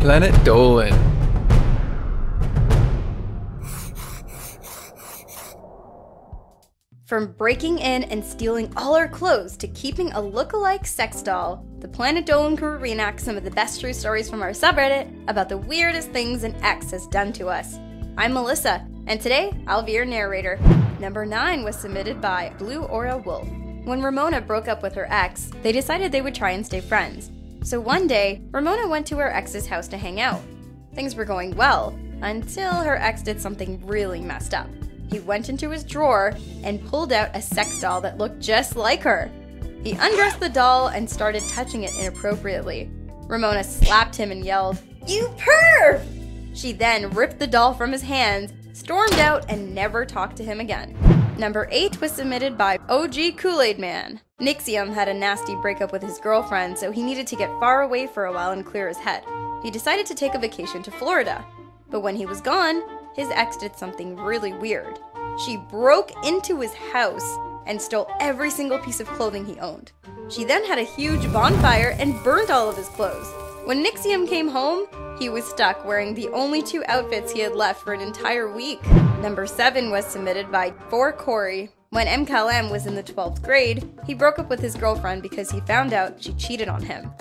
Planet Dolan. From breaking in and stealing all our clothes to keeping a lookalike sex doll, the Planet Dolan crew reenacts some of the best true stories from our subreddit about the weirdest things an ex has done to us. I'm Melissa, and today I'll be your narrator. Number 9 was submitted by Blue Aura Wolf. When Ramona broke up with her ex, they decided they would try and stay friends. So one day, Ramona went to her ex's house to hang out. Things were going well, until her ex did something really messed up. He went into his drawer and pulled out a sex doll that looked just like her. He undressed the doll and started touching it inappropriately. Ramona slapped him and yelled, "You perv!" She then ripped the doll from his hands, stormed out, and never talked to him again. Number 8 was submitted by OG Kool-Aid Man. Nixium had a nasty breakup with his girlfriend, so he needed to get far away for a while and clear his head. He decided to take a vacation to Florida. But when he was gone, his ex did something really weird. She broke into his house and stole every single piece of clothing he owned. She then had a huge bonfire and burnt all of his clothes. When Nixium came home, he was stuck wearing the only 2 outfits he had left for an entire week. Number 7 was submitted by For Corey. When MKLM was in the 12th grade, he broke up with his girlfriend because he found out she cheated on him.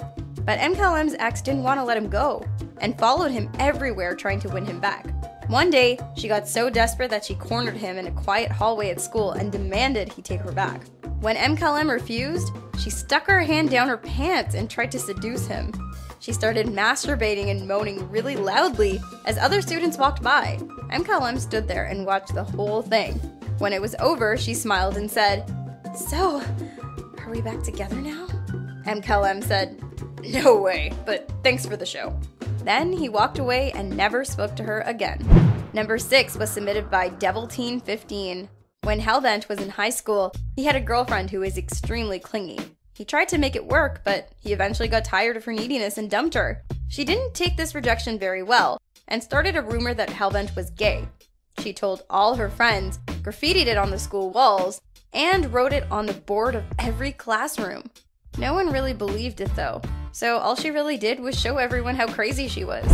But MKLM's ex didn't want to let him go and followed him everywhere trying to win him back. One day, she got so desperate that she cornered him in a quiet hallway at school and demanded he take her back. When MKLM refused, she stuck her hand down her pants and tried to seduce him. She started masturbating and moaning really loudly as other students walked by. MKLM stood there and watched the whole thing. When it was over, she smiled and said, "So, are we back together now?" MKLM said, "No way, but thanks for the show." Then he walked away and never spoke to her again. Number 6 was submitted by DevilTeen15. When Hellbent was in high school, he had a girlfriend who was extremely clingy. He tried to make it work, but he eventually got tired of her neediness and dumped her. She didn't take this rejection very well, and started a rumor that Hellbent was gay. She told all her friends, graffitied it on the school walls, and wrote it on the board of every classroom. No one really believed it though, so all she really did was show everyone how crazy she was.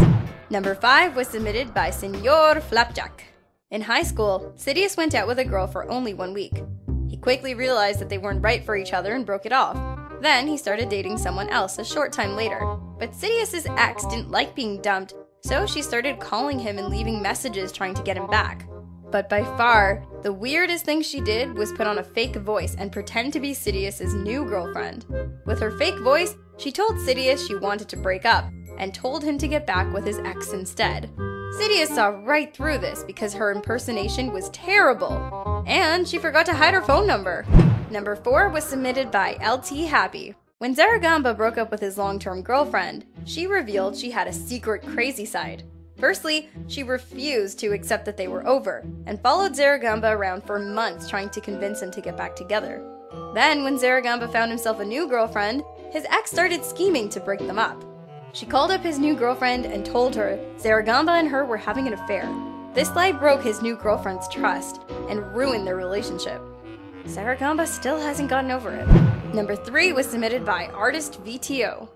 Number 5 was submitted by Senor Flapjack. In high school, Sidious went out with a girl for only 1 week. He quickly realized that they weren't right for each other and broke it off. Then he started dating someone else a short time later. But Sidious's ex didn't like being dumped, so she started calling him and leaving messages trying to get him back. But by far, the weirdest thing she did was put on a fake voice and pretend to be Sidious's new girlfriend. With her fake voice, she told Sidious she wanted to break up, and told him to get back with his ex instead. Sidious saw right through this because her impersonation was terrible, and she forgot to hide her phone number. Number 4 was submitted by LT Happy. When Zaragamba broke up with his long-term girlfriend, she revealed she had a secret crazy side. Firstly, she refused to accept that they were over, and followed Zaragamba around for months trying to convince him to get back together. Then, when Zaragamba found himself a new girlfriend, his ex started scheming to break them up. She called up his new girlfriend and told her Zaragamba and her were having an affair. This lie broke his new girlfriend's trust, and ruined their relationship. Zaragamba still hasn't gotten over it. Number 3 was submitted by Artist VTO.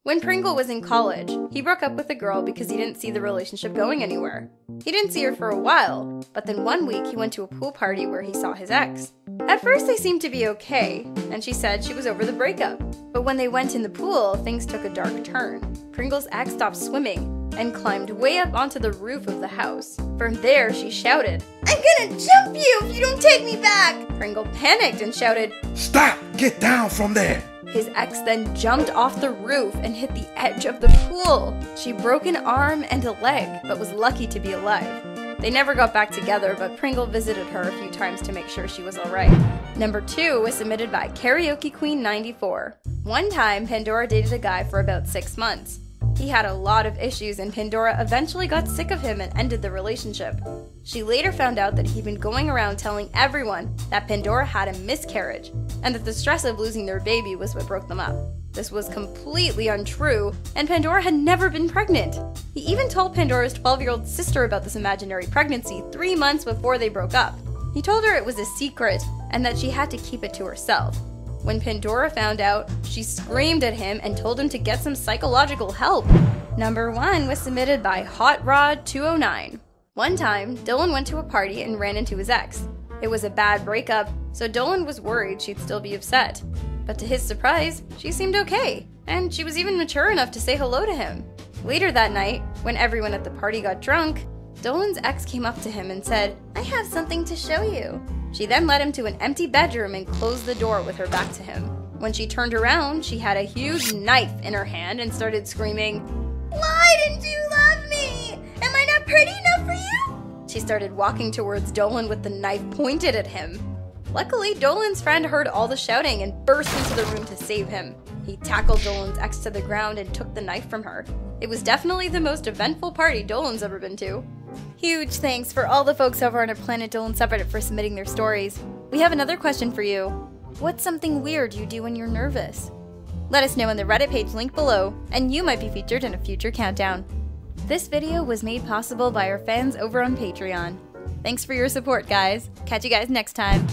When Pringle was in college, he broke up with a girl because he didn't see the relationship going anywhere. He didn't see her for a while, but then one week he went to a pool party where he saw his ex. At first they seemed to be okay, and she said she was over the breakup. But when they went in the pool, things took a dark turn. Pringle's ex stopped swimming and climbed way up onto the roof of the house. From there, she shouted, "I'm gonna jump you if you don't take me back!" Pringle panicked and shouted, "Stop! Get down from there!" His ex then jumped off the roof and hit the edge of the pool. She broke an arm and a leg, but was lucky to be alive. They never got back together, but Pringle visited her a few times to make sure she was alright. Number 2 was submitted by Karaoke Queen 94. One time, Pandora dated a guy for about 6 months. He had a lot of issues, and Pandora eventually got sick of him and ended the relationship. She later found out that he'd been going around telling everyone that Pandora had a miscarriage, and that the stress of losing their baby was what broke them up. This was completely untrue, and Pandora had never been pregnant. He even told Pandora's 12-year-old sister about this imaginary pregnancy 3 months before they broke up. He told her it was a secret, and that she had to keep it to herself. When Pandora found out, she screamed at him and told him to get some psychological help. Number 1 was submitted by Hot Rod 209. One time, Dolan went to a party and ran into his ex. It was a bad breakup, so Dolan was worried she'd still be upset. But to his surprise, she seemed okay, and she was even mature enough to say hello to him. Later that night, when everyone at the party got drunk, Dolan's ex came up to him and said, "I have something to show you." She then led him to an empty bedroom and closed the door with her back to him. When she turned around, she had a huge knife in her hand and started screaming, "Why didn't you love me? Am I not pretty enough for you?" She started walking towards Dolan with the knife pointed at him. Luckily, Dolan's friend heard all the shouting and burst into the room to save him. He tackled Dolan's ex to the ground and took the knife from her. It was definitely the most eventful party Dolan's ever been to. Huge thanks for all the folks over on our Planet Dolan subreddit for submitting their stories. We have another question for you. What's something weird you do when you're nervous? Let us know in the Reddit page linked below, and you might be featured in a future countdown. This video was made possible by our fans over on Patreon. Thanks for your support, guys. Catch you guys next time.